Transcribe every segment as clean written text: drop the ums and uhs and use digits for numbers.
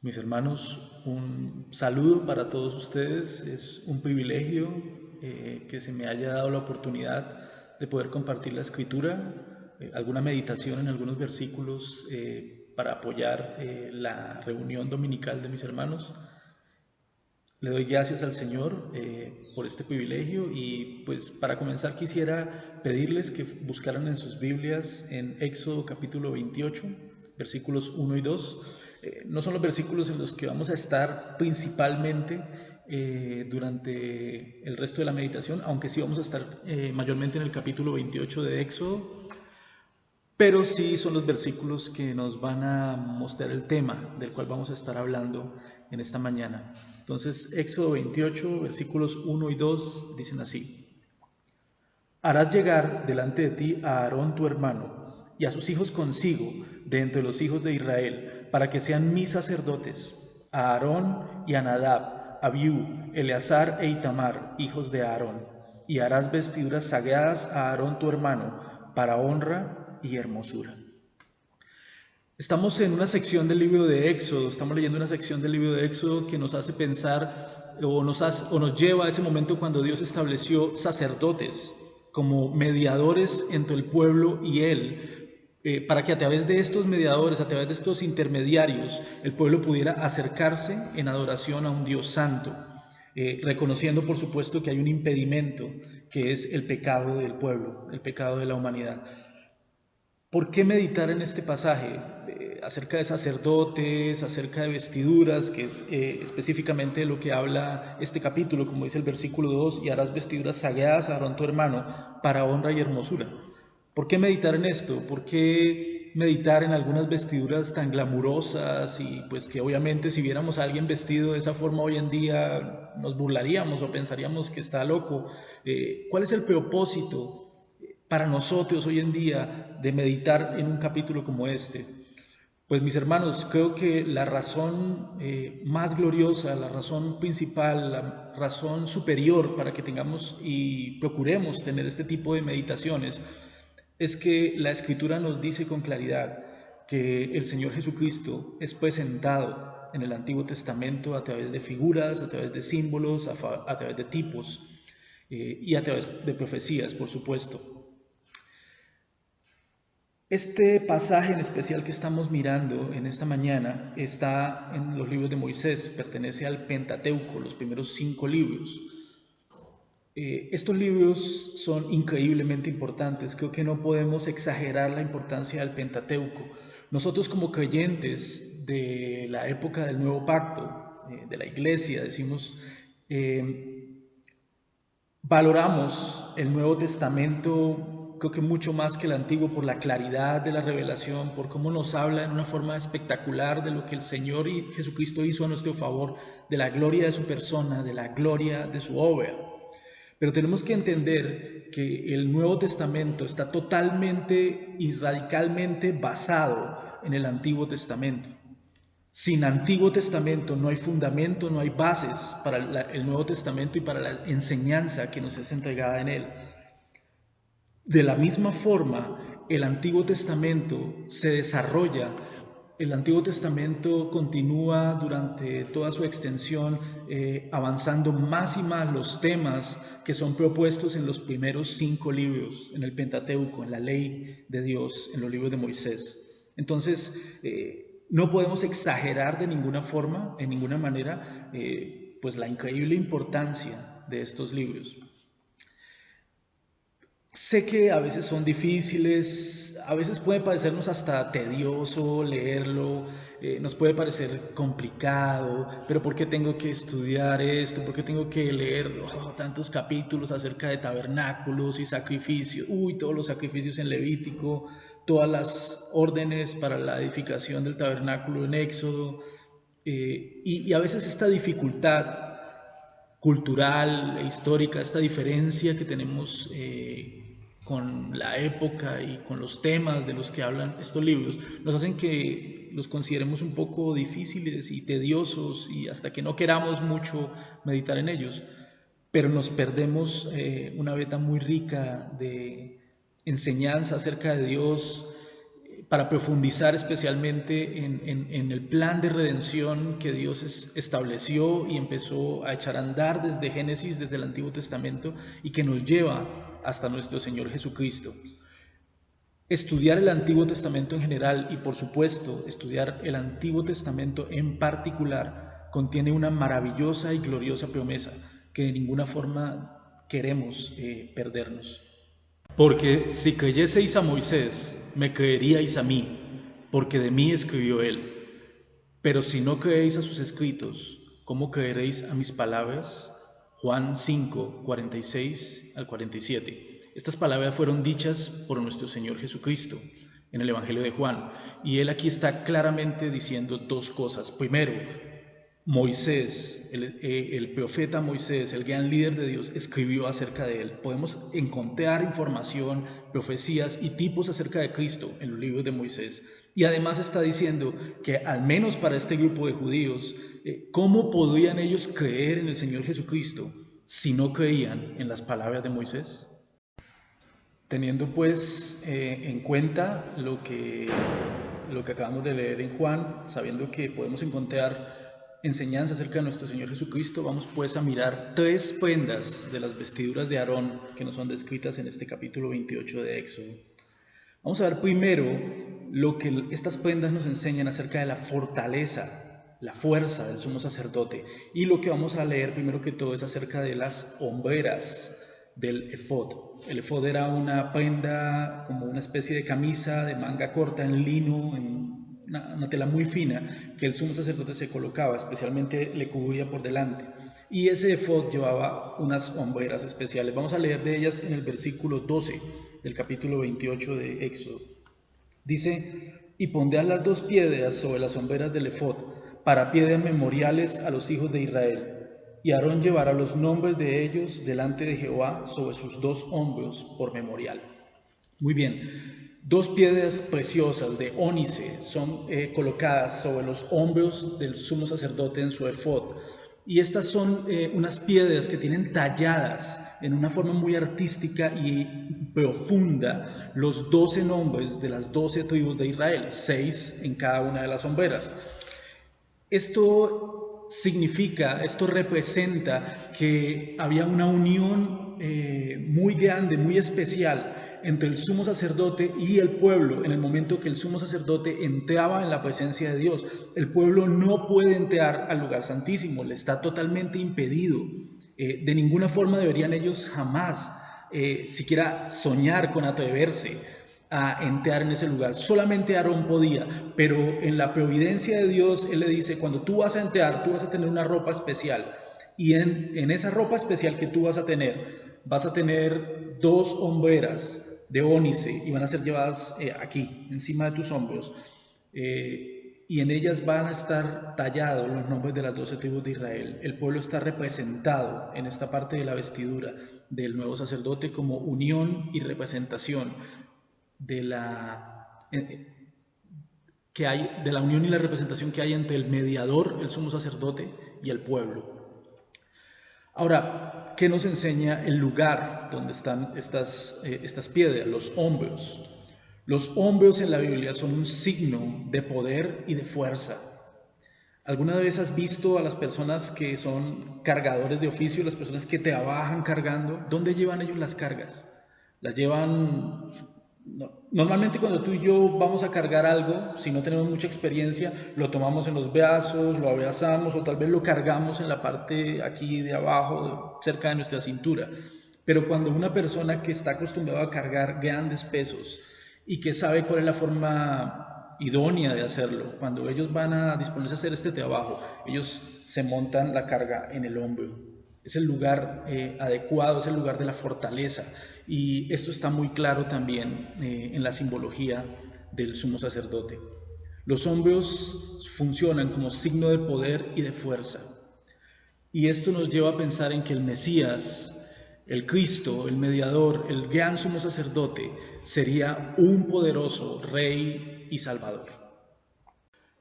Mis hermanos, un saludo para todos ustedes. Es un privilegio que se me haya dado la oportunidad de poder compartir la escritura, alguna meditación en algunos versículos para apoyar la reunión dominical de mis hermanos. Le doy gracias al Señor por este privilegio y pues para comenzar quisiera pedirles que buscaran en sus Biblias en Éxodo capítulo 28, versículos 1 y 2. No son los versículos en los que vamos a estar principalmente durante el resto de la meditación, aunque sí vamos a estar mayormente en el capítulo 28 de Éxodo, pero sí son los versículos que nos van a mostrar el tema del cual vamos a estar hablando en esta mañana. Entonces, Éxodo 28, versículos 1 y 2 dicen así: Harás llegar delante de ti a Aarón tu hermano y a sus hijos consigo de entre los hijos de Israel, para que sean mis sacerdotes, a Aarón y a Nadab, Abiú, Eleazar e Itamar, hijos de Aarón. Y harás vestiduras sagradas a Aarón tu hermano, para honra y hermosura. Estamos en una sección del libro de Éxodo, estamos leyendo una sección del libro de Éxodo que nos hace pensar o nos lleva a ese momento cuando Dios estableció sacerdotes como mediadores entre el pueblo y Él, para que a través de estos mediadores, a través de estos intermediarios, el pueblo pudiera acercarse en adoración a un Dios santo, reconociendo por supuesto que hay un impedimento, que es el pecado del pueblo, el pecado de la humanidad. ¿Por qué meditar en este pasaje acerca de sacerdotes, acerca de vestiduras, que es específicamente de lo que habla este capítulo, como dice el versículo 2, y harás vestiduras sagradas a Aarón tu hermano para honra y hermosura? ¿Por qué meditar en esto? ¿Por qué meditar en algunas vestiduras tan glamurosas y pues que obviamente si viéramos a alguien vestido de esa forma hoy en día nos burlaríamos o pensaríamos que está loco? ¿Cuál es el propósito para nosotros hoy en día de meditar en un capítulo como este? Pues mis hermanos, creo que la razón más gloriosa, la razón principal, la razón superior para que tengamos y procuremos tener este tipo de meditaciones es que la Escritura nos dice con claridad que el Señor Jesucristo es presentado en el Antiguo Testamento a través de figuras, a través de símbolos, a través de tipos y a través de profecías, por supuesto. Este pasaje en especial que estamos mirando en esta mañana está en los libros de Moisés, pertenece al Pentateuco, los primeros 5 libros. Estos libros son increíblemente importantes, creo que no podemos exagerar la importancia del Pentateuco. Nosotros como creyentes de la época del Nuevo Pacto, de la Iglesia, decimos, valoramos el Nuevo Testamento, creo que mucho más que el Antiguo, por la claridad de la revelación, por cómo nos habla en una forma espectacular de lo que el Señor y Jesucristo hizo a nuestro favor, de la gloria de su persona, de la gloria de su obra. Pero tenemos que entender que el Nuevo Testamento está totalmente y radicalmente basado en el Antiguo Testamento. Sin Antiguo Testamento no hay fundamento, no hay bases para el Nuevo Testamento y para la enseñanza que nos es entregada en él. De la misma forma, el Antiguo Testamento se desarrolla, el Antiguo Testamento continúa durante toda su extensión avanzando más y más los temas que son propuestos en los primeros 5 libros, en el Pentateuco, en la ley de Dios, en los libros de Moisés. Entonces, no podemos exagerar de ninguna forma, en ninguna manera, pues la increíble importancia de estos libros. Sé que a veces son difíciles, a veces puede parecernos hasta tedioso leerlo, nos puede parecer complicado, pero ¿por qué tengo que estudiar esto? ¿Por qué tengo que leer tantos capítulos acerca de tabernáculos y sacrificios? Todos los sacrificios en Levítico, todas las órdenes para la edificación del tabernáculo en Éxodo, y a veces esta dificultad cultural e histórica, esta diferencia que tenemos con la época y con los temas de los que hablan estos libros, nos hacen que los consideremos un poco difíciles y tediosos y hasta que no queramos mucho meditar en ellos, pero nos perdemos una veta muy rica de enseñanza acerca de Dios, para profundizar especialmente en el plan de redención que Dios estableció y empezó a echar a andar desde Génesis, desde el Antiguo Testamento, y que nos lleva hasta nuestro Señor Jesucristo. Estudiar el Antiguo Testamento en general y, por supuesto, estudiar el Antiguo Testamento en particular contiene una maravillosa y gloriosa promesa que de ninguna forma queremos perdernos. Porque si creyeseis a Moisés, me creeríais a mí, porque de mí escribió él. Pero si no creéis a sus escritos, ¿cómo creeréis a mis palabras? Juan 5, 46 al 47. Estas palabras fueron dichas por nuestro Señor Jesucristo en el Evangelio de Juan. Y él aquí está claramente diciendo dos cosas. Primero, Moisés, el profeta Moisés, el gran líder de Dios, escribió acerca de él. Podemos encontrar información, profecías y tipos acerca de Cristo en los libros de Moisés. Y además está diciendo que al menos para este grupo de judíos, ¿cómo podrían ellos creer en el Señor Jesucristo si no creían en las palabras de Moisés? Teniendo pues en cuenta lo que acabamos de leer en Juan, sabiendo que podemos encontrar enseñanza acerca de nuestro Señor Jesucristo, vamos pues a mirar tres prendas de las vestiduras de Aarón que nos son descritas en este capítulo 28 de Éxodo. Vamos a ver primero lo que estas prendas nos enseñan acerca de la fortaleza, la fuerza del sumo sacerdote, y lo que vamos a leer primero que todo es acerca de las hombreras del efod. El efod era una prenda como una especie de camisa de manga corta en lino, en una tela muy fina que el sumo sacerdote se colocaba, especialmente le cubría por delante. Y ese efod llevaba unas hombreras especiales. Vamos a leer de ellas en el versículo 12 del capítulo 28 de Éxodo. Dice: y pondrás las dos piedras sobre las hombreras del efod para piedras memoriales a los hijos de Israel. Y Aarón llevará los nombres de ellos delante de Jehová sobre sus dos hombros por memorial. Muy bien, dos piedras preciosas de ónice son colocadas sobre los hombros del sumo sacerdote en su efod. Y estas son unas piedras que tienen talladas en una forma muy artística y profunda los 12 nombres de las 12 tribus de Israel, 6 en cada una de las hombreras. Esto representa que había una unión muy grande, muy especial entre el sumo sacerdote y el pueblo. En el momento que el sumo sacerdote entraba en la presencia de Dios, el pueblo no puede entrar al lugar santísimo, le está totalmente impedido. De ninguna forma deberían ellos jamás siquiera soñar con atreverse a entrar en ese lugar. Solamente Aarón podía, pero en la providencia de Dios, Él le dice: cuando tú vas a entrar, tú vas a tener una ropa especial, y en esa ropa especial que tú vas a tener dos hombreras de ónice, y van a ser llevadas aquí, encima de tus hombros, y en ellas van a estar tallados los nombres de las 12 tribus de Israel. El pueblo está representado en esta parte de la vestidura del nuevo sacerdote como unión y representación de la unión y la representación que hay entre el mediador, el sumo sacerdote, y el pueblo. Ahora, ¿qué nos enseña el lugar donde están estas piedras? Los hombros. Los hombros en la Biblia son un signo de poder y de fuerza. ¿Alguna vez has visto a las personas que son cargadores de oficio, las personas que trabajan cargando? ¿Dónde llevan ellos las cargas? Las llevan... Normalmente cuando tú y yo vamos a cargar algo, si no tenemos mucha experiencia, lo tomamos en los brazos, lo abrazamos o tal vez lo cargamos en la parte aquí de abajo, cerca de nuestra cintura. Pero cuando una persona que está acostumbrada a cargar grandes pesos y que sabe cuál es la forma idónea de hacerlo, cuando ellos van a disponerse a hacer este trabajo, ellos se montan la carga en el hombro. Es el lugar adecuado, es el lugar de la fortaleza. Y esto está muy claro también en la simbología del sumo sacerdote. Los hombros funcionan como signo de poder y de fuerza. Y esto nos lleva a pensar en que el Mesías, el Cristo, el mediador, el gran sumo sacerdote, sería un poderoso Rey y Salvador.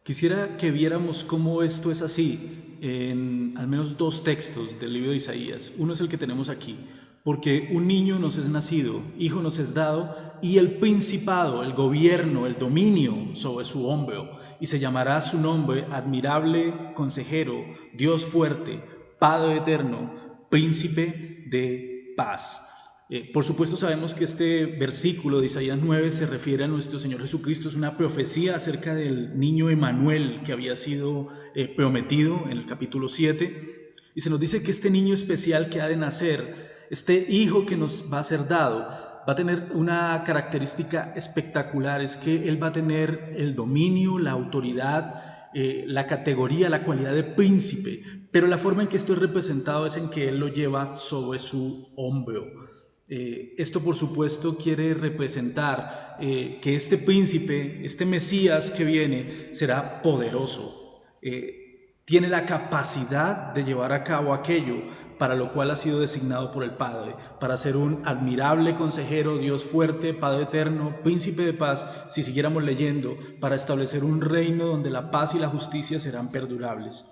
Quisiera que viéramos cómo esto es así en al menos dos textos del libro de Isaías. Uno es el que tenemos aquí. Porque un niño nos es nacido, hijo nos es dado, y el principado, el gobierno, el dominio sobre su hombro, y se llamará su nombre admirable, consejero, Dios fuerte, Padre eterno, príncipe de paz. Por supuesto sabemos que este versículo de Isaías 9 se refiere a nuestro Señor Jesucristo, es una profecía acerca del niño Emanuel que había sido prometido en el capítulo 7, y se nos dice que este niño especial que ha de nacer, este hijo que nos va a ser dado, va a tener una característica espectacular, es que él va a tener el dominio, la autoridad, la categoría, la cualidad de príncipe, pero la forma en que esto es representado es en que él lo lleva sobre su hombro. Esto por supuesto quiere representar que este príncipe, este Mesías que viene, será poderoso. Tiene la capacidad de llevar a cabo aquello para lo cual ha sido designado por el Padre, para ser un admirable consejero, Dios fuerte, Padre eterno, príncipe de paz, si siguiéramos leyendo, para establecer un reino donde la paz y la justicia serán perdurables.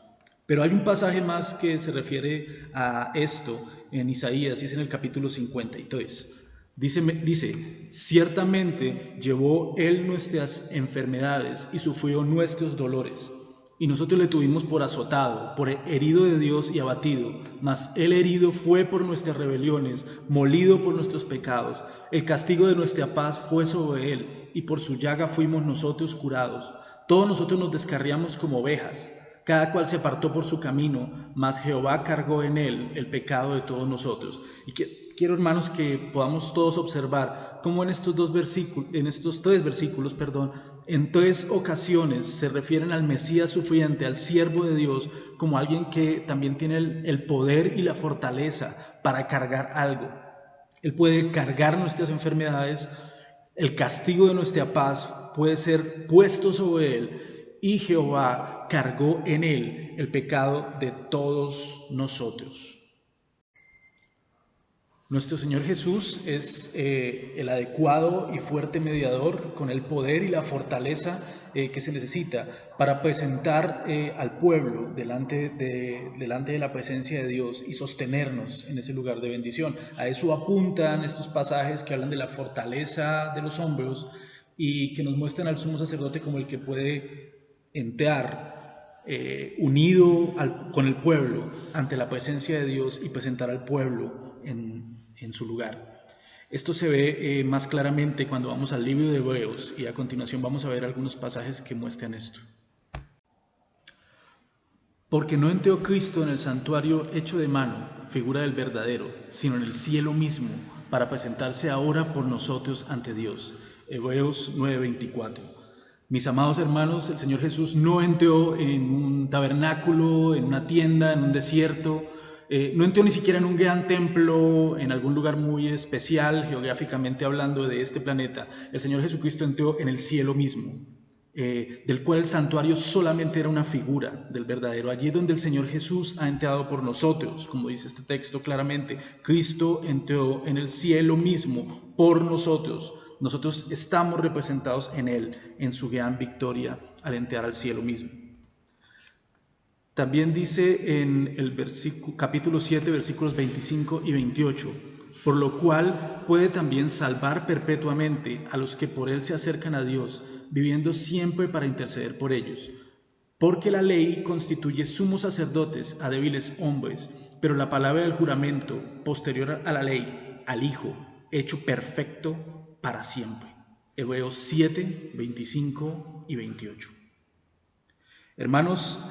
Pero hay un pasaje más que se refiere a esto en Isaías, y es en el capítulo 53. Dice, ciertamente llevó él nuestras enfermedades y sufrió nuestros dolores. Y nosotros le tuvimos por azotado, por herido de Dios y abatido, mas él herido fue por nuestras rebeliones, molido por nuestros pecados. El castigo de nuestra paz fue sobre él, y por su llaga fuimos nosotros curados. Todos nosotros nos descarriamos como ovejas, cada cual se apartó por su camino, mas Jehová cargó en él el pecado de todos nosotros. Y quiero, hermanos, que podamos todos observar cómo en estos tres versículos, en tres ocasiones se refieren al Mesías sufriente, al siervo de Dios, como alguien que también tiene el poder y la fortaleza para cargar algo. Él puede cargar nuestras enfermedades, el castigo de nuestra paz puede ser puesto sobre él, y Jehová cargó en él el pecado de todos nosotros. Nuestro Señor Jesús es el adecuado y fuerte mediador con el poder y la fortaleza que se necesita para presentar al pueblo delante de la presencia de Dios y sostenernos en ese lugar de bendición. A eso apuntan estos pasajes que hablan de la fortaleza de los hombros y que nos muestran al sumo sacerdote como el que puede entrar unido con el pueblo ante la presencia de Dios y presentar al pueblo en su lugar. Esto se ve más claramente cuando vamos al libro de Hebreos, y a continuación vamos a ver algunos pasajes que muestran esto. Porque no entró Cristo en el santuario hecho de mano, figura del verdadero, sino en el cielo mismo, para presentarse ahora por nosotros ante Dios. Hebreos 9:24. Mis amados hermanos, el Señor Jesús no entró en un tabernáculo, en una tienda, en un desierto, no entró ni siquiera en un gran templo, en algún lugar muy especial, geográficamente hablando de este planeta. El Señor Jesucristo entró en el cielo mismo, del cual el santuario solamente era una figura del verdadero. Allí donde el Señor Jesús ha entrado por nosotros, como dice este texto claramente, Cristo entró en el cielo mismo por nosotros. Nosotros estamos representados en Él, en su gran victoria al entrar al cielo mismo. También dice en el capítulo 7, versículos 25 y 28, por lo cual puede también salvar perpetuamente a los que por Él se acercan a Dios, viviendo siempre para interceder por ellos. Porque la ley constituye sumos sacerdotes a débiles hombres, pero la palabra del juramento, posterior a la ley, al Hijo, hecho perfecto para siempre. Hebreos 7, 25 y 28. Hermanos,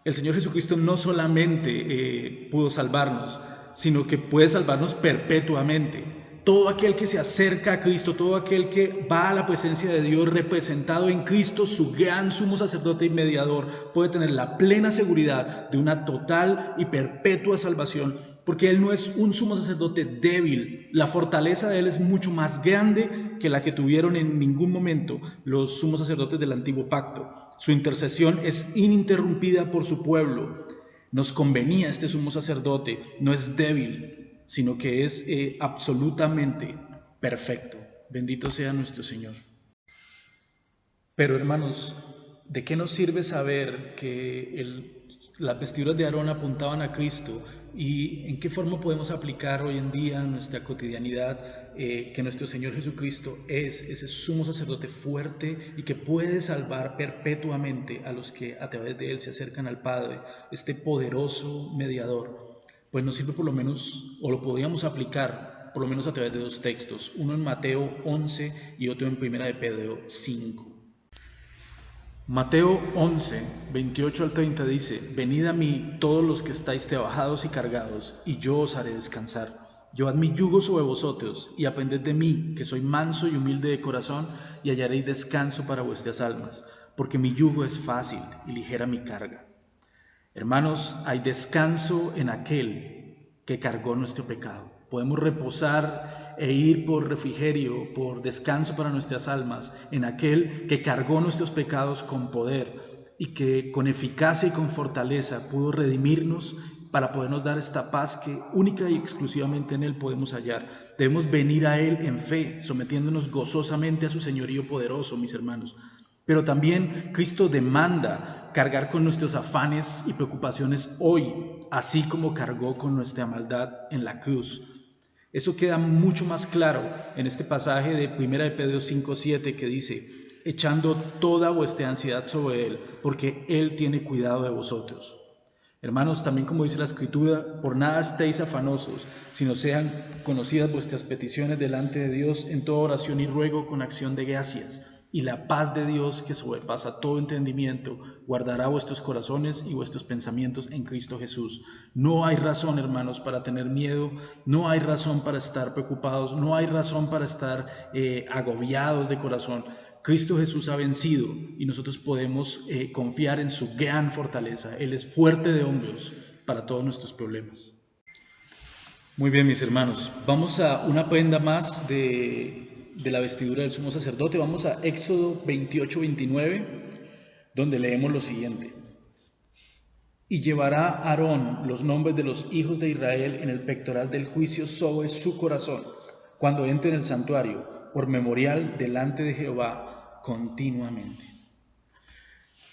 el Señor Jesucristo no solamente pudo salvarnos, sino que puede salvarnos perpetuamente. Todo aquel que se acerca a Cristo, todo aquel que va a la presencia de Dios representado en Cristo, su gran sumo sacerdote y mediador, puede tener la plena seguridad de una total y perpetua salvación, porque Él no es un sumo sacerdote débil. La fortaleza de Él es mucho más grande que la que tuvieron en ningún momento los sumos sacerdotes del antiguo pacto. Su intercesión es ininterrumpida por su pueblo. Nos convenía este sumo sacerdote, no es débil, sino que es absolutamente perfecto. Bendito sea nuestro Señor. Pero hermanos, ¿de qué nos sirve saber que el Las vestiduras de Aarón apuntaban a Cristo. ¿Y en qué forma podemos aplicar hoy en día en nuestra cotidianidad que nuestro Señor Jesucristo es ese sumo sacerdote fuerte y que puede salvar perpetuamente a los que a través de Él se acercan al Padre, este poderoso mediador? Pues nos sirve por lo menos, o lo podríamos aplicar por lo menos a través de dos textos, uno en Mateo 11 y otro en Primera de Pedro 5. Mateo 11, 28 al 30 dice: Venid a mí todos los que estáis trabajados y cargados, y yo os haré descansar. Llevad mi yugo sobre vosotros, y aprended de mí, que soy manso y humilde de corazón, y hallaréis descanso para vuestras almas, porque mi yugo es fácil y ligera mi carga. Hermanos, hay descanso en aquel que cargó nuestro pecado. Podemos reposar e ir por refrigerio, por descanso para nuestras almas, en aquel que cargó nuestros pecados con poder y que con eficacia y con fortaleza pudo redimirnos para podernos dar esta paz que única y exclusivamente en Él podemos hallar. Debemos venir a Él en fe, sometiéndonos gozosamente a su señorío poderoso, mis hermanos. Pero también Cristo demanda cargar con nuestros afanes y preocupaciones hoy, así como cargó con nuestra maldad en la cruz. Eso queda mucho más claro en este pasaje de 1 de Pedro 5:7 que dice: echando toda vuestra ansiedad sobre Él, porque Él tiene cuidado de vosotros. Hermanos, también como dice la Escritura, por nada estéis afanosos, sino sean conocidas vuestras peticiones delante de Dios en toda oración y ruego con acción de gracias. Y la paz de Dios, que sobrepasa todo entendimiento, guardará vuestros corazones y vuestros pensamientos en Cristo Jesús. No hay razón, hermanos, para tener miedo, no hay razón para estar preocupados, no hay razón para estar agobiados de corazón. Cristo Jesús ha vencido y nosotros podemos confiar en su gran fortaleza. Él es fuerte de hombros para todos nuestros problemas. Muy bien, mis hermanos, vamos a una prenda más de la vestidura del sumo sacerdote. Vamos a Éxodo 28-29, donde leemos lo siguiente: y llevará Aarón los nombres de los hijos de Israel en el pectoral del juicio sobre su corazón, cuando entre en el santuario, por memorial delante de Jehová continuamente.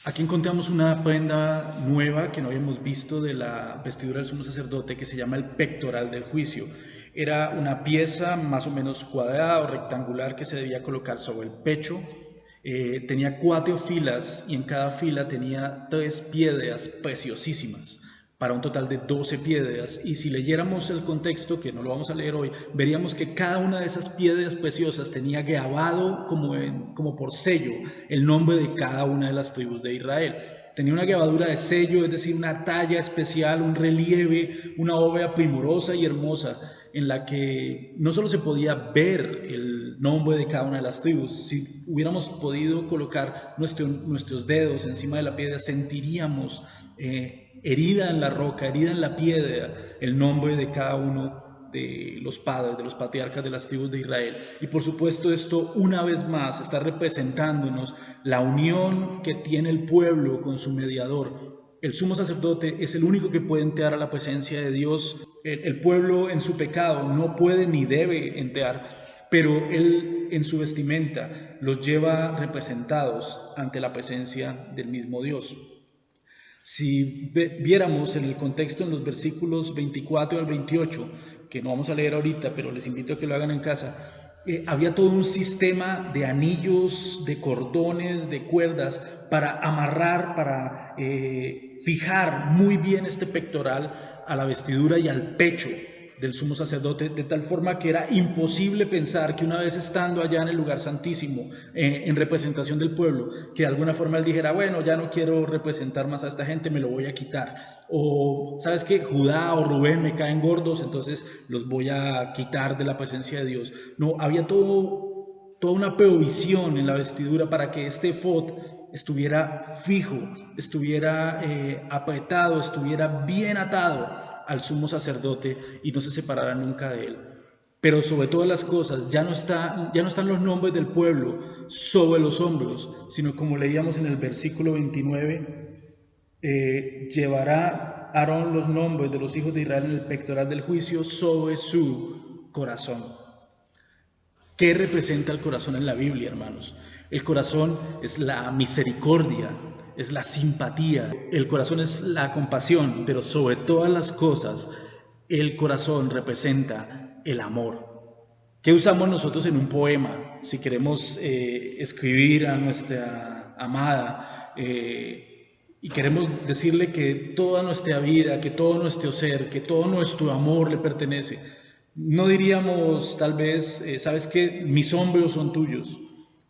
Aquí encontramos una prenda nueva que no habíamos visto de la vestidura del sumo sacerdote, que se llama el pectoral del juicio. Era una pieza más o menos cuadrada o rectangular que se debía colocar sobre el pecho. Tenía 4 filas y en cada fila tenía 3 piedras preciosísimas, para un total de 12 piedras. Y si leyéramos el contexto, que no lo vamos a leer hoy, veríamos que cada una de esas piedras preciosas tenía grabado como por sello el nombre de cada una de las tribus de Israel. Tenía una grabadura de sello, es decir, una talla especial, un relieve, una obra primorosa y hermosa, en la que no solo se podía ver el nombre de cada una de las tribus. Si hubiéramos podido colocar nuestros dedos encima de la piedra, sentiríamos herida en la roca, herida en la piedra, el nombre de cada uno de los padres, de los patriarcas de las tribus de Israel. Y por supuesto esto una vez más está representándonos la unión que tiene el pueblo con su mediador. El sumo sacerdote es el único que puede entrar a la presencia de Dios. El pueblo en su pecado no puede ni debe entrar, pero él en su vestimenta los lleva representados ante la presencia del mismo Dios. Si viéramos en el contexto en los versículos 24 al 28, que no vamos a leer ahorita, pero les invito a que lo hagan en casa, había todo un sistema de anillos, de cordones, de cuerdas para amarrar, para fijar muy bien este pectoral a la vestidura y al pecho del sumo sacerdote, de tal forma que era imposible pensar que una vez estando allá en el lugar santísimo, en representación del pueblo, que de alguna forma él dijera: bueno, ya no quiero representar más a esta gente, me lo voy a quitar. O, ¿sabes qué? Judá o Rubén me caen gordos, entonces los voy a quitar de la presencia de Dios. No, había toda una provisión en la vestidura para que este efod estuviera fijo, estuviera apretado, estuviera bien atado al sumo sacerdote y no se separara nunca de él. Pero sobre todas las cosas, ya no están los nombres del pueblo sobre los hombros, sino como leíamos en el versículo 29, llevará Aarón los nombres de los hijos de Israel en el pectoral del juicio sobre su corazón. ¿Qué representa el corazón en la Biblia, hermanos? El corazón es la misericordia, es la simpatía. El corazón es la compasión, pero sobre todas las cosas, el corazón representa el amor. ¿Qué usamos nosotros en un poema? Si queremos escribir a nuestra amada y queremos decirle que toda nuestra vida, que todo nuestro ser, que todo nuestro amor le pertenece, no diríamos tal vez, ¿sabes qué? Mis hombros son tuyos.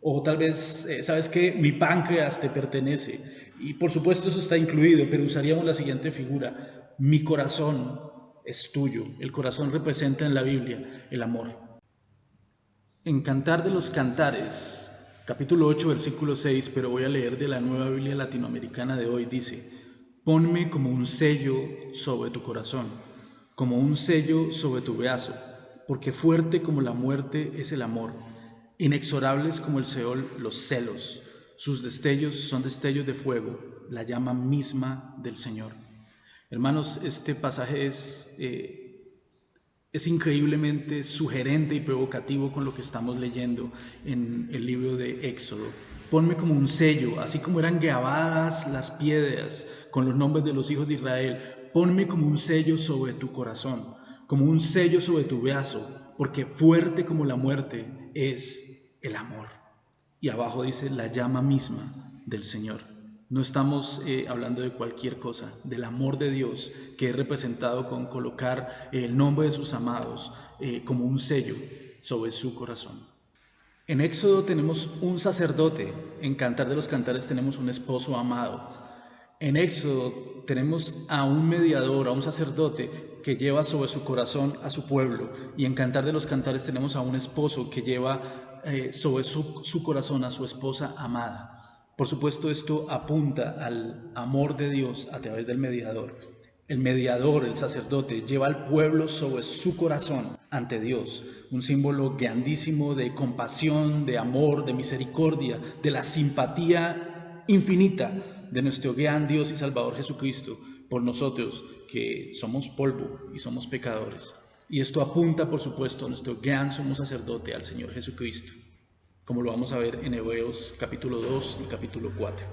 O tal vez, ¿sabes qué? Mi páncreas te pertenece. Y por supuesto eso está incluido, pero usaríamos la siguiente figura. Mi corazón es tuyo. El corazón representa en la Biblia el amor. En Cantar de los Cantares, capítulo 8, versículo 6, pero voy a leer de la Nueva Biblia Latinoamericana de hoy, dice: ponme como un sello sobre tu corazón, como un sello sobre tu brazo, porque fuerte como la muerte es el amor, inexorables como el Seol los celos, sus destellos son destellos de fuego, la llama misma del Señor. Hermanos, este pasaje es increíblemente sugerente y provocativo con lo que estamos leyendo en el libro de Éxodo. Ponme como un sello, así como eran grabadas las piedras con los nombres de los hijos de Israel, ponme como un sello sobre tu corazón, como un sello sobre tu brazo, porque fuerte como la muerte es el amor. Y abajo dice la llama misma del Señor. No estamos hablando de cualquier cosa, del amor de Dios que es representado con colocar el nombre de sus amados como un sello sobre su corazón. En Éxodo tenemos un sacerdote, en Cantar de los Cantares tenemos un esposo amado. En Éxodo tenemos a un mediador, a un sacerdote que lleva sobre su corazón a su pueblo, y en Cantar de los Cantares tenemos a un esposo que lleva sobre su corazón a su esposa amada. Por supuesto, esto apunta al amor de Dios a través del mediador. El mediador, el sacerdote, lleva al pueblo sobre su corazón ante Dios, un símbolo grandísimo de compasión, de amor, de misericordia, de la simpatía infinita de nuestro gran Dios y Salvador Jesucristo por nosotros que somos polvo y somos pecadores. Y esto apunta, por supuesto, a nuestro gran sumo sacerdote, al Señor Jesucristo, como lo vamos a ver en Hebreos capítulo 2 y capítulo 4.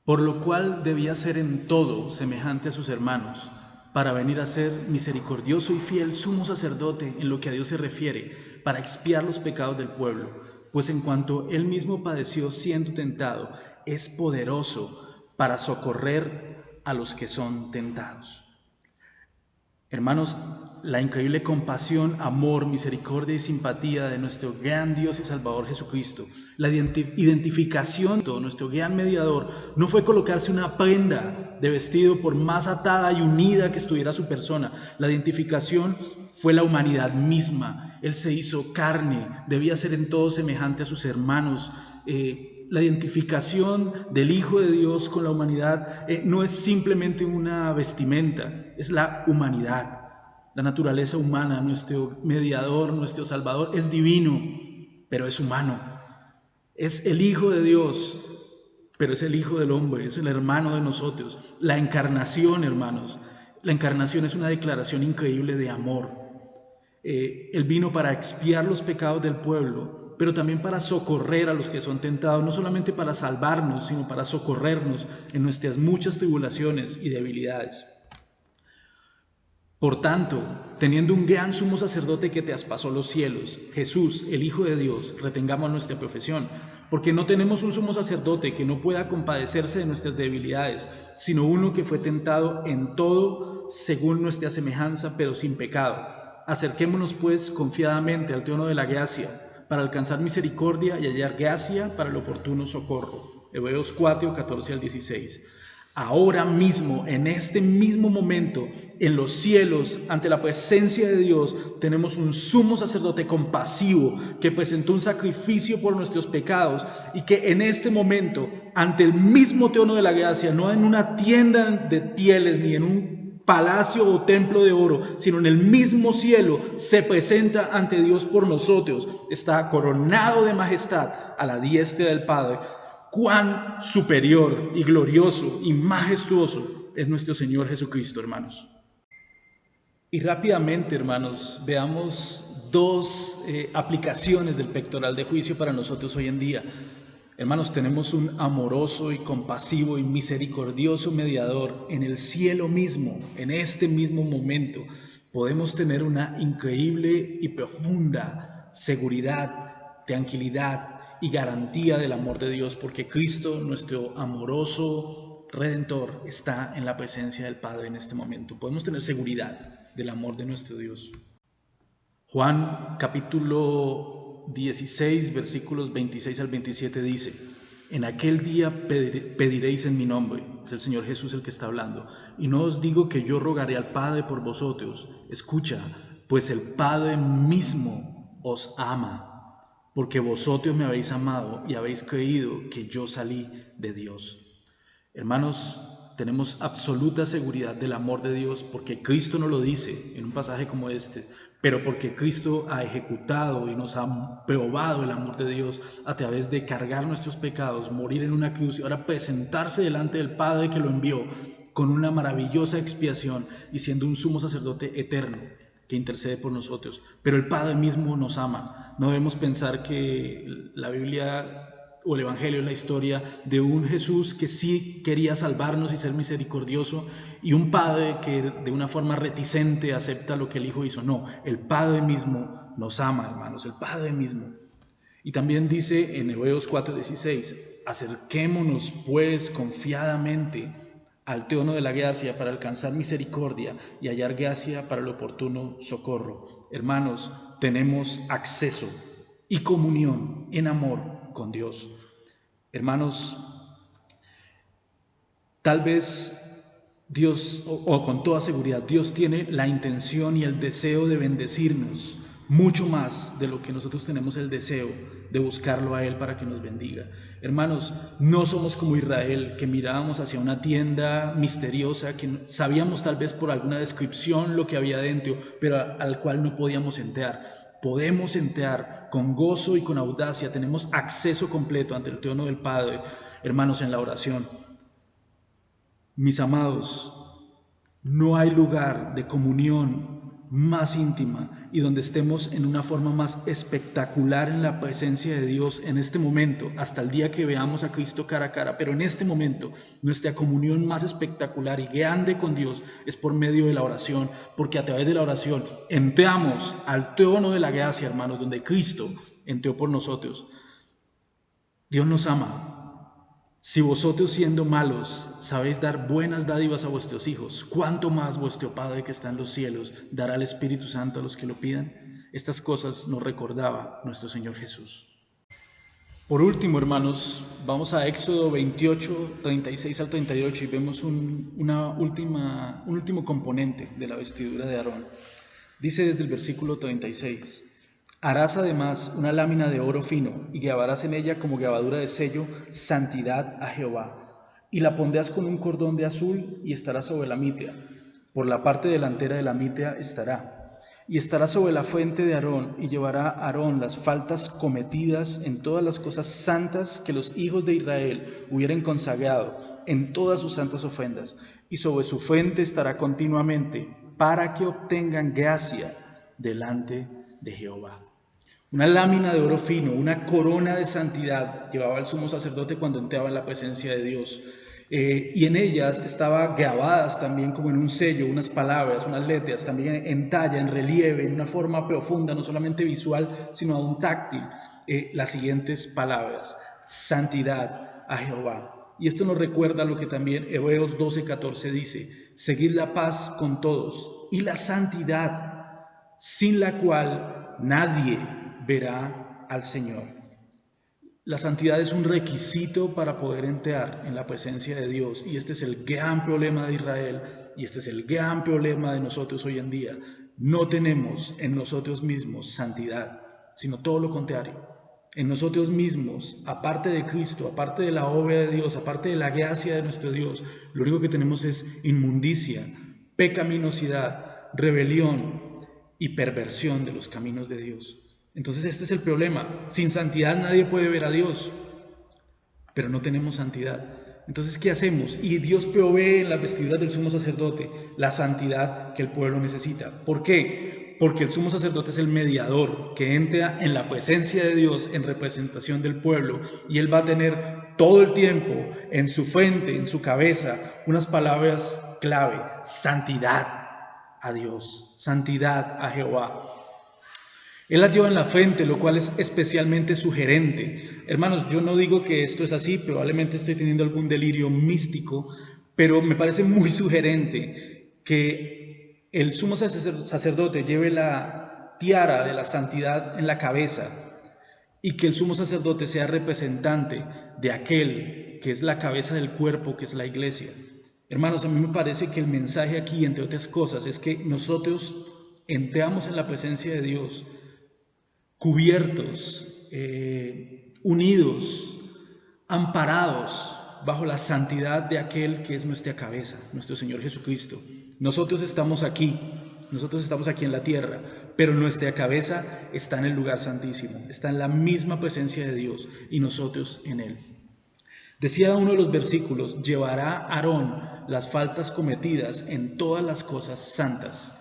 Por lo cual debía ser en todo semejante a sus hermanos, para venir a ser misericordioso y fiel sumo sacerdote en lo que a Dios se refiere, para expiar los pecados del pueblo, pues en cuanto él mismo padeció siendo tentado, es poderoso para socorrer a los que son tentados. Hermanos, la increíble compasión, amor, misericordia y simpatía de nuestro gran Dios y Salvador Jesucristo, la identificación de nuestro gran mediador, no fue colocarse una prenda de vestido por más atada y unida que estuviera su persona. La identificación fue la humanidad misma. Él se hizo carne, debía ser en todo semejante a sus hermanos. La identificación del Hijo de Dios con la humanidad no es simplemente una vestimenta, es la humanidad. La naturaleza humana, nuestro mediador, nuestro Salvador, es divino, pero es humano. Es el Hijo de Dios, pero es el Hijo del hombre, es el hermano de nosotros. La encarnación, hermanos, la encarnación es una declaración increíble de amor. Él vino para expiar los pecados del pueblo, pero también para socorrer a los que son tentados, no solamente para salvarnos, sino para socorrernos en nuestras muchas tribulaciones y debilidades. Por tanto, teniendo un gran sumo sacerdote que traspasó los cielos, Jesús, el Hijo de Dios, retengamos nuestra profesión, porque no tenemos un sumo sacerdote que no pueda compadecerse de nuestras debilidades, sino uno que fue tentado en todo según nuestra semejanza, pero sin pecado. Acerquémonos pues confiadamente al trono de la gracia, para alcanzar misericordia y hallar gracia para el oportuno socorro. Hebreos 4, 14 al 16. Ahora mismo, en este mismo momento, en los cielos, ante la presencia de Dios, tenemos un sumo sacerdote compasivo que presentó un sacrificio por nuestros pecados y que en este momento, ante el mismo trono de la gracia, no en una tienda de pieles ni en un palacio o templo de oro, sino en el mismo cielo, se presenta ante Dios por nosotros, está coronado de majestad a la diestra del Padre. Cuán superior y glorioso y majestuoso es nuestro Señor Jesucristo, hermanos. Y rápidamente, hermanos, veamos dos aplicaciones del pectoral de juicio para nosotros hoy en día. Hermanos, tenemos un amoroso y compasivo y misericordioso mediador en el cielo mismo, en este mismo momento. Podemos tener una increíble y profunda seguridad, tranquilidad y garantía del amor de Dios, porque Cristo, nuestro amoroso Redentor, está en la presencia del Padre en este momento. Podemos tener seguridad del amor de nuestro Dios. Juan capítulo 16, versículos 26 al 27 dice: en aquel día pediréis en mi nombre, es el Señor Jesús el que está hablando, y no os digo que yo rogaré al Padre por vosotros, escucha, pues el Padre mismo os ama, porque vosotros me habéis amado y habéis creído que yo salí de Dios. Hermanos, tenemos absoluta seguridad del amor de Dios porque Cristo nos lo dice en un pasaje como este, pero porque Cristo ha ejecutado y nos ha probado el amor de Dios a través de cargar nuestros pecados, morir en una cruz y ahora presentarse delante del Padre que lo envió con una maravillosa expiación y siendo un sumo sacerdote eterno que intercede por nosotros. Pero el Padre mismo nos ama. No debemos pensar que la Biblia o el Evangelio es la historia de un Jesús que sí quería salvarnos y ser misericordioso y un Padre que de una forma reticente acepta lo que el Hijo hizo. No, el Padre mismo nos ama, hermanos, el Padre mismo. Y también dice en Hebreos 4:16, acerquémonos pues confiadamente al trono de la gracia para alcanzar misericordia y hallar gracia para el oportuno socorro. Hermanos, tenemos acceso y comunión en amor con Dios. Hermanos, tal vez Dios, o con toda seguridad, Dios tiene la intención y el deseo de bendecirnos mucho más de lo que nosotros tenemos el deseo de buscarlo a Él para que nos bendiga. Hermanos, no somos como Israel, que mirábamos hacia una tienda misteriosa, que sabíamos tal vez por alguna descripción lo que había dentro, pero al cual no podíamos entrar. Podemos entrar con gozo y con audacia, tenemos acceso completo ante el trono del Padre, hermanos, en la oración. Mis amados, no hay lugar de comunión más íntima y donde estemos en una forma más espectacular en la presencia de Dios en este momento, hasta el día que veamos a Cristo cara a cara, pero en este momento nuestra comunión más espectacular y grande con Dios es por medio de la oración, porque a través de la oración entramos al trono de la gracia, hermanos, donde Cristo entró por nosotros. Dios nos ama. Si vosotros siendo malos sabéis dar buenas dádivas a vuestros hijos, ¿cuánto más vuestro Padre que está en los cielos dará el Espíritu Santo a los que lo pidan? Estas cosas nos recordaba nuestro Señor Jesús. Por último, hermanos, vamos a Éxodo 28, 36 al 38 y vemos un último componente de la vestidura de Aarón. Dice desde el versículo 36: harás además una lámina de oro fino y grabarás en ella como grabadura de sello santidad a Jehová, y la pondrás con un cordón de azul y estará sobre la mitria. Por la parte delantera de la mitria estará, y estará sobre la frente de Aarón, y llevará a Aarón las faltas cometidas en todas las cosas santas que los hijos de Israel hubieran consagrado, en todas sus santas ofrendas, y sobre su frente estará continuamente, para que obtengan gracia delante de Jehová. Una lámina de oro fino, una corona de santidad llevaba el sumo sacerdote cuando entraba en la presencia de Dios. Y en ellas estaban grabadas también como en un sello, unas palabras, unas letras, también en talla, en relieve, en una forma profunda, no solamente visual, sino aún táctil, las siguientes palabras: santidad a Jehová. Y esto nos recuerda lo que también Hebreos 12:14 dice: seguid la paz con todos y la santidad, sin la cual nadie verá al Señor. La santidad es un requisito para poder entrar en la presencia de Dios, y este es el gran problema de Israel y este es el gran problema de nosotros hoy en día. No tenemos en nosotros mismos santidad, sino todo lo contrario. En nosotros mismos, aparte de Cristo, aparte de la obra de Dios, aparte de la gracia de nuestro Dios, lo único que tenemos es inmundicia, pecaminosidad, rebelión y perversión de los caminos de Dios. Entonces este es el problema. Sin santidad nadie puede ver a Dios, pero no tenemos santidad. Entonces, ¿qué hacemos? Y Dios provee en las vestiduras del sumo sacerdote la santidad que el pueblo necesita. ¿Por qué? porque el sumo sacerdote es el mediador que entra en la presencia de Dios en representación del pueblo, y él va a tener todo el tiempo en su frente, en su cabeza, unas palabras clave: santidad a Dios, santidad a Jehová. Él las lleva en la frente, lo cual es especialmente sugerente. Hermanos, yo no digo que esto es así, probablemente estoy teniendo algún delirio místico, pero me parece muy sugerente que el sumo sacerdote lleve la tiara de la santidad en la cabeza y que el sumo sacerdote sea representante de aquel que es la cabeza del cuerpo, que es la iglesia. Hermanos, a mí me parece que el mensaje aquí, entre otras cosas, es que nosotros entramos en la presencia de Dios cubiertos, unidos, amparados bajo la santidad de aquel que es nuestra cabeza, nuestro Señor Jesucristo. Nosotros estamos aquí en la tierra, pero nuestra cabeza está en el lugar santísimo, está en la misma presencia de Dios y nosotros en Él. Decía uno de los versículos: llevará Aarón las faltas cometidas en todas las cosas santas.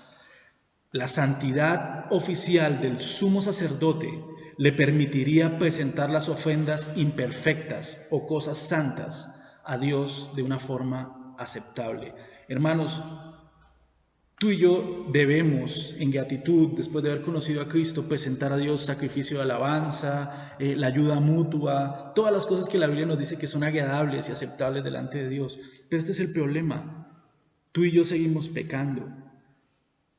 La santidad oficial del sumo sacerdote le permitiría presentar las ofrendas imperfectas o cosas santas a Dios de una forma aceptable. Hermanos, tú y yo debemos, en gratitud, después de haber conocido a Cristo, presentar a Dios sacrificio de alabanza, la ayuda mutua, todas las cosas que la Biblia nos dice que son agradables y aceptables delante de Dios. Pero este es el problema: tú y yo seguimos pecando.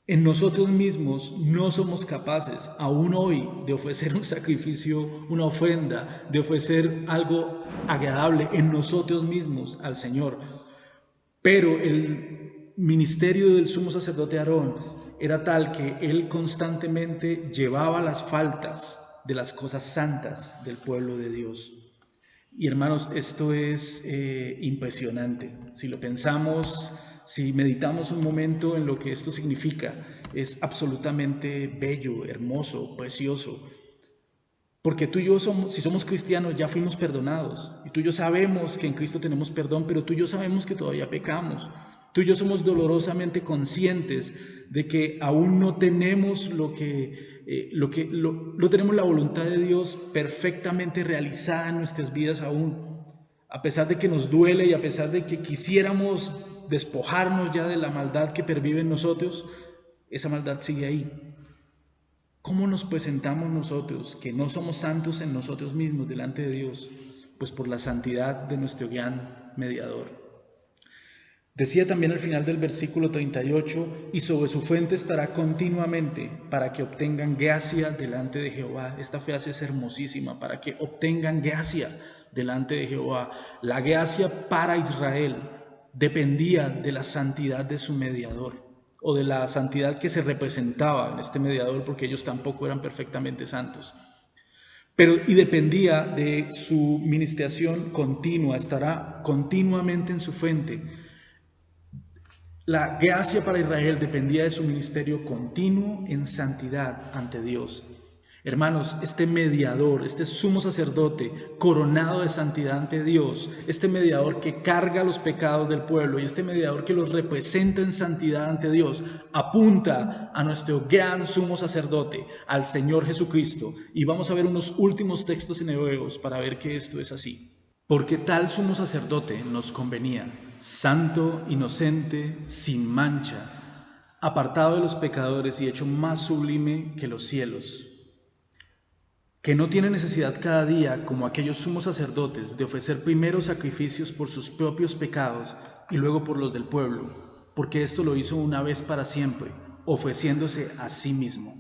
En nosotros mismos no somos capaces, aún hoy, de ofrecer un sacrificio, una ofrenda, de ofrecer algo agradable en nosotros mismos al Señor. Pero el ministerio del sumo sacerdote Aarón era tal que él constantemente llevaba las faltas de las cosas santas del pueblo de Dios. Y hermanos, esto es impresionante. Si lo pensamos, si meditamos un momento en lo que esto significa, es absolutamente bello, hermoso, precioso. Porque tú y yo, si somos cristianos, ya fuimos perdonados. Y tú y yo sabemos que en Cristo tenemos perdón, pero tú y yo sabemos que todavía pecamos. Tú y yo somos dolorosamente conscientes de que aún no tenemos no tenemos la voluntad de Dios perfectamente realizada en nuestras vidas aún. A pesar de que nos duele y a pesar de que quisiéramos despojarnos ya de la maldad que pervive en nosotros, esa maldad sigue ahí. ¿Cómo nos presentamos nosotros, que no somos santos en nosotros mismos delante de Dios? Pues por la santidad de nuestro gran mediador. Decía también al final del versículo 38: y sobre su fuente estará continuamente, para que obtengan gracia delante de Jehová. Esta frase es hermosísima: para que obtengan gracia delante de Jehová. La gracia para Israel dependía de la santidad de su mediador, o de la santidad que se representaba en este mediador, porque ellos tampoco eran perfectamente santos. Y dependía de su ministración continua, estará continuamente en su frente. La gracia para Israel dependía de su ministerio continuo en santidad ante Dios. Hermanos, este mediador, este sumo sacerdote coronado de santidad ante Dios, este mediador que carga los pecados del pueblo y este mediador que los representa en santidad ante Dios, apunta a nuestro gran sumo sacerdote, al Señor Jesucristo. Y vamos a ver unos últimos textos en Hebreos para ver que esto es así. Porque tal sumo sacerdote nos convenía, santo, inocente, sin mancha, apartado de los pecadores y hecho más sublime que los cielos, que no tiene necesidad cada día, como aquellos sumos sacerdotes, de ofrecer primero sacrificios por sus propios pecados y luego por los del pueblo, porque esto lo hizo una vez para siempre, ofreciéndose a sí mismo.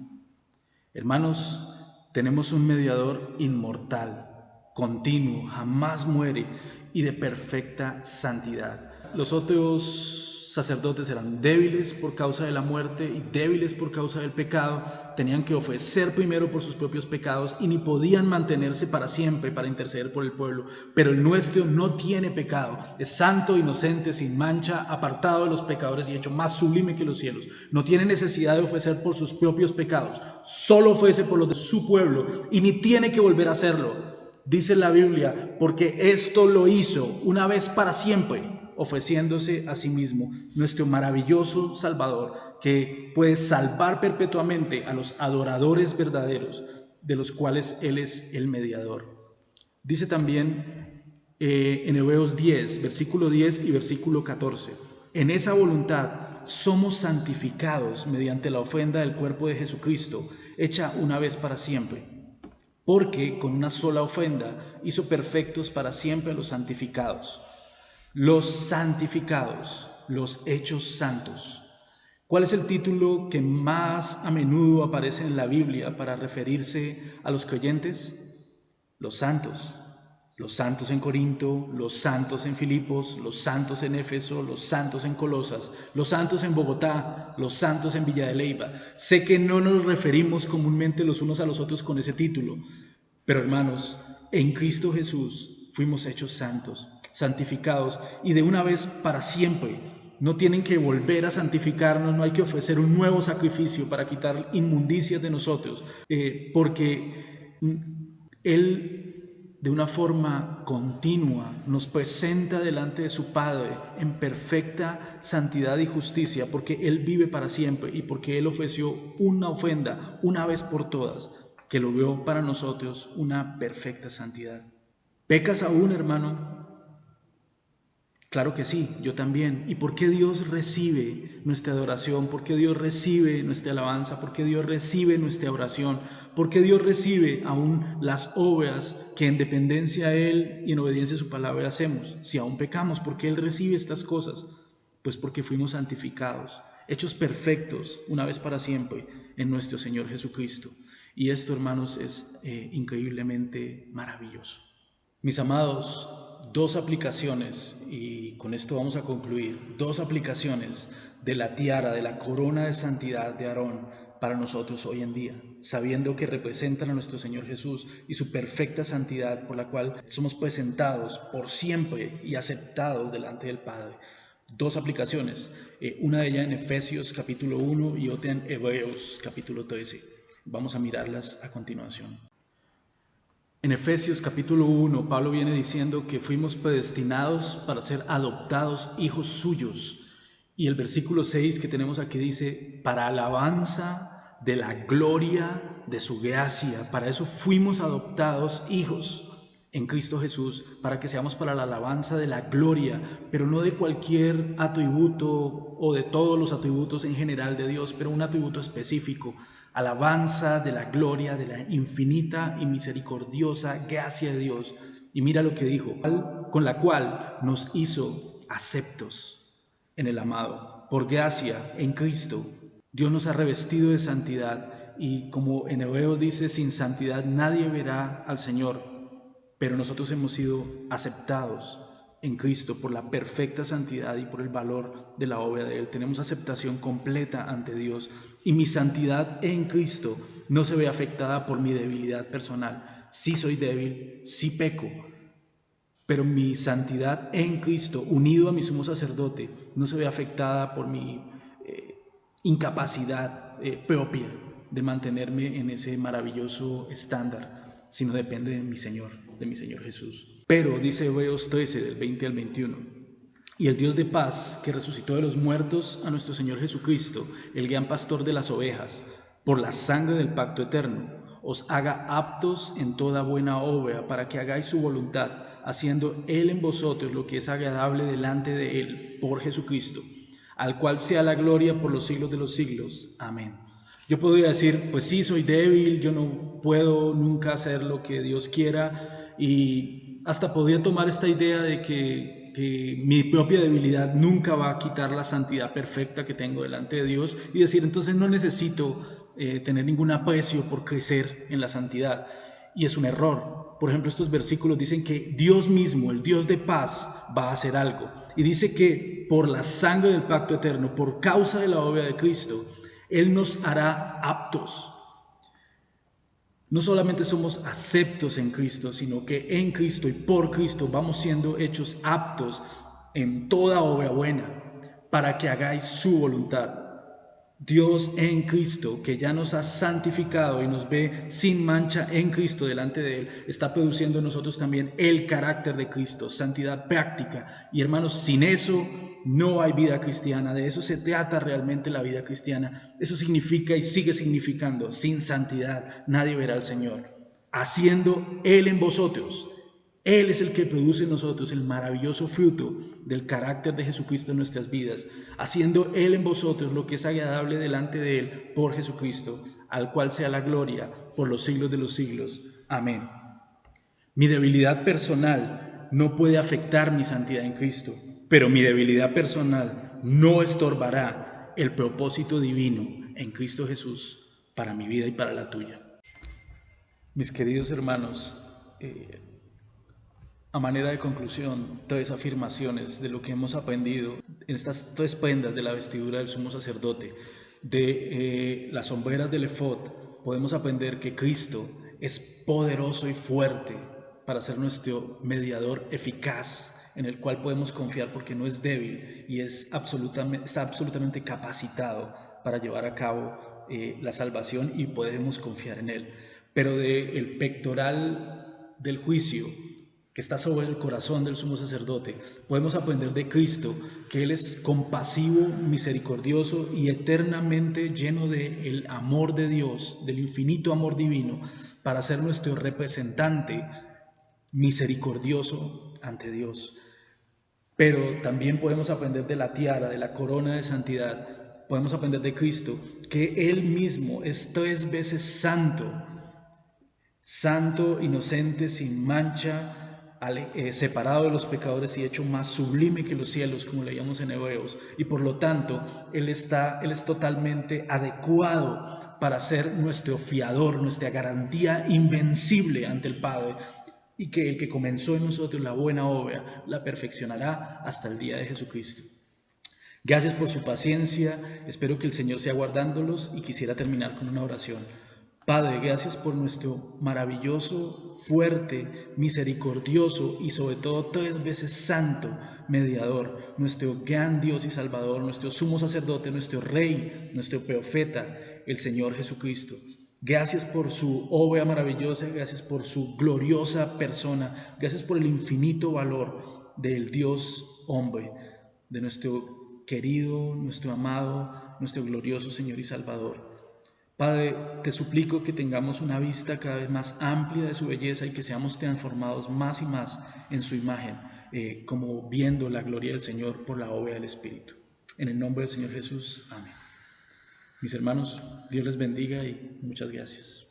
Hermanos, tenemos un mediador inmortal, continuo, jamás muere y de perfecta santidad. Los otros sacerdotes eran débiles por causa de la muerte y débiles por causa del pecado. Tenían que ofrecer primero por sus propios pecados y ni podían mantenerse para siempre para interceder por el pueblo. Pero el nuestro no tiene pecado, es santo, inocente, sin mancha, apartado de los pecadores y hecho más sublime que los cielos. No tiene necesidad de ofrecer por sus propios pecados, solo ofrece por los de su pueblo y ni tiene que volver a hacerlo. Dice la Biblia, porque esto lo hizo una vez para siempre, ofreciéndose a sí mismo, nuestro maravilloso Salvador, que puede salvar perpetuamente a los adoradores verdaderos, de los cuales Él es el mediador. Dice también en Hebreos 10, versículo 10 y versículo 14, en esa voluntad somos santificados mediante la ofrenda del cuerpo de Jesucristo, hecha una vez para siempre. Porque con una sola ofrenda hizo perfectos para siempre a los santificados. Los santificados, los hechos santos. ¿Cuál es el título que más a menudo aparece en la Biblia para referirse a los creyentes? Los santos. Los santos en Corinto, los santos en Filipos, los santos en Éfeso, los santos en Colosas, los santos en Bogotá, los santos en Villa de Leyva. Sé que no nos referimos comúnmente los unos a los otros con ese título, pero hermanos, en Cristo Jesús fuimos hechos santos, santificados y de una vez para siempre. No tienen que volver a santificarnos, no hay que ofrecer un nuevo sacrificio para quitar inmundicias de nosotros, porque Él de una forma continua nos presenta delante de su Padre en perfecta santidad y justicia, porque Él vive para siempre y porque Él ofreció una ofrenda una vez por todas, que logró para nosotros una perfecta santidad. ¿Pecas aún, hermano? Claro que sí, yo también. ¿Y por qué Dios recibe nuestra adoración? ¿Por qué Dios recibe nuestra alabanza? ¿Por qué Dios recibe nuestra oración? ¿Por qué Dios recibe aún las obras que en dependencia a Él y en obediencia a su palabra hacemos? Si aún pecamos, ¿por qué Él recibe estas cosas? Pues porque fuimos santificados, hechos perfectos una vez para siempre en nuestro Señor Jesucristo. Y esto, hermanos, es increíblemente maravilloso. Mis amados, dos aplicaciones, y con esto vamos a concluir, dos aplicaciones de la tiara, de la corona de santidad de Aarón para nosotros hoy en día, sabiendo que representan a nuestro Señor Jesús y su perfecta santidad por la cual somos presentados por siempre y aceptados delante del Padre. Dos aplicaciones, una de ellas en Efesios capítulo 1 y otra en Hebreos capítulo 13. Vamos a mirarlas a continuación. En Efesios capítulo 1, Pablo viene diciendo que fuimos predestinados para ser adoptados hijos suyos. Y el versículo 6 que tenemos aquí dice, para alabanza de la gloria de su gracia. Para eso fuimos adoptados hijos en Cristo Jesús, para que seamos para la alabanza de la gloria, pero no de cualquier atributo o de todos los atributos en general de Dios, pero un atributo específico. Alabanza de la gloria, de la infinita y misericordiosa gracia de Dios. Y mira lo que dijo, con la cual nos hizo aceptos en el amado. Por gracia, en Cristo, Dios nos ha revestido de santidad. Y como en Hebreos dice, sin santidad nadie verá al Señor. Pero nosotros hemos sido aceptados en Cristo por la perfecta santidad y por el valor de la obra de Él. Tenemos aceptación completa ante Dios. Y mi santidad en Cristo no se ve afectada por mi debilidad personal. Sí soy débil, sí peco, pero mi santidad en Cristo, unido a mi sumo sacerdote, no se ve afectada por mi incapacidad propia de mantenerme en ese maravilloso estándar, sino depende de mi Señor Jesús. Pero, dice Hebreos 13, del 20 al 21, y el Dios de paz, que resucitó de los muertos a nuestro Señor Jesucristo, el gran pastor de las ovejas, por la sangre del pacto eterno, os haga aptos en toda buena obra, para que hagáis su voluntad, haciendo Él en vosotros lo que es agradable delante de Él, por Jesucristo, al cual sea la gloria por los siglos de los siglos. Amén. Yo podría decir, pues sí, soy débil, yo no puedo nunca hacer lo que Dios quiera, y hasta podría tomar esta idea de que mi propia debilidad nunca va a quitar la santidad perfecta que tengo delante de Dios, y decir, entonces no necesito tener ningún aprecio por crecer en la santidad. Y es un error. Por ejemplo, estos versículos dicen que Dios mismo, el Dios de paz, va a hacer algo. Y dice que por la sangre del pacto eterno, por causa de la obra de Cristo, Él nos hará aptos. No solamente somos aceptos en Cristo, sino que en Cristo y por Cristo vamos siendo hechos aptos en toda obra buena, para que hagáis su voluntad. Dios en Cristo, que ya nos ha santificado y nos ve sin mancha en Cristo delante de Él, está produciendo en nosotros también el carácter de Cristo, santidad práctica. Y hermanos, sin eso no hay vida cristiana. De eso se trata realmente la vida cristiana. Eso significa y sigue significando: sin santidad nadie verá al Señor. Haciendo Él en vosotros. Él es el que produce en nosotros el maravilloso fruto del carácter de Jesucristo en nuestras vidas, haciendo Él en vosotros lo que es agradable delante de Él por Jesucristo, al cual sea la gloria por los siglos de los siglos. Amén. Mi debilidad personal no puede afectar mi santidad en Cristo, pero mi debilidad personal no estorbará el propósito divino en Cristo Jesús para mi vida y para la tuya. Mis queridos hermanos, a manera de conclusión, 3 afirmaciones de lo que hemos aprendido en estas 3 prendas de la vestidura del sumo sacerdote. De las sombreras del efod podemos aprender que Cristo es poderoso y fuerte para ser nuestro mediador eficaz, en el cual podemos confiar porque no es débil y está absolutamente capacitado para llevar a cabo la salvación, y podemos confiar en Él. Pero del pectoral del juicio, que está sobre el corazón del sumo sacerdote, podemos aprender de Cristo que Él es compasivo, misericordioso y eternamente lleno del amor de Dios, del infinito amor divino, para ser nuestro representante misericordioso ante Dios. Pero también podemos aprender de la tiara, de la corona de santidad. Podemos aprender de Cristo que Él mismo es 3 veces santo, santo, inocente, sin mancha, separado de los pecadores y hecho más sublime que los cielos, como leíamos en Hebreos, y por lo tanto Él es totalmente adecuado para ser nuestro fiador, nuestra garantía invencible ante el Padre, y que el que comenzó en nosotros la buena obra la perfeccionará hasta el día de Jesucristo. Gracias por su paciencia, espero que el Señor sea guardándolos, y quisiera terminar con una oración. Padre, gracias por nuestro maravilloso, fuerte, misericordioso y sobre todo 3 veces santo mediador, nuestro gran Dios y Salvador, nuestro sumo sacerdote, nuestro Rey, nuestro profeta, el Señor Jesucristo. Gracias por su obra maravillosa, gracias por su gloriosa persona, gracias por el infinito valor del Dios hombre, de nuestro querido, nuestro amado, nuestro glorioso Señor y Salvador. Padre, te suplico que tengamos una vista cada vez más amplia de su belleza y que seamos transformados más y más en su imagen, como viendo la gloria del Señor por la obra del Espíritu. En el nombre del Señor Jesús, amén. Mis hermanos, Dios les bendiga y muchas gracias.